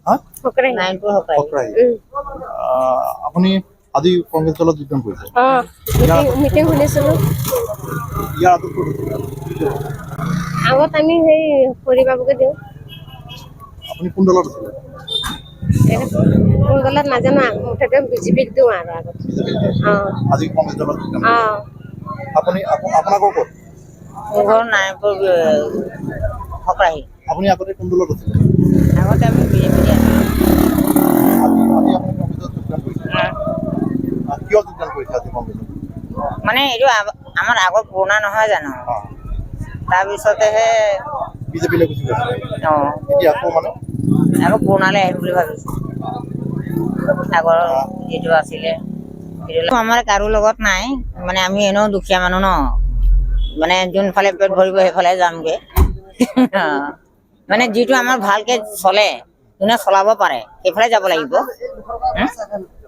হা নাৰায়ণপুৰ হকাই ফকৰাহি আপুনি আজি কংগ্ৰেছ দলত যোগদান কৰিছে মিটিং শুনিছিলো ইয়াৰ আগত ক'ত আছিলে? আগত আমি সেই পৰিবাবুকে দিওঁ আপুনি কোন দলত আছিলে? কোন দলত নাজানো মুঠতে বিজেপিক দিওঁ আৰু আগত আজি কংগ্ৰেছ দলত যোগদান কৰিছে আপুনি আপোনাৰ ক'ত মোৰ ঘৰ নাৰায়ণপুৰ হকাই আপুনি আগতে কোন দলত আছিলে? আগতে আমি বিজেপি আছিলোঁ আজি আপুনি কংগ্ৰেছত যোগদান কৰিছে কিয় যোগদান কৰিছে আজি কংগ্ৰেছত? মানে এইটো আমাৰ আগৰ পুৰণা নহয় জানো তাৰপিছতেহে বিজেপিলৈ গুচি গৈছে এতিয়া আকৌ মানে আকৌ পুৰণালৈ আহিম বুলি ভাবিছোঁ আগৰ যিটো আছিলে সেইটো আমাৰ কাৰো লগত নাই মানে আমি এনেও দুখীয়া মানুহ ন মানে যোনফালে পেট ভৰিব সেইফালে যামগে মানে যিটো আমাৰ ভালকে চলে যোনে চলাব পাৰে সেইফালে যাব লাগিব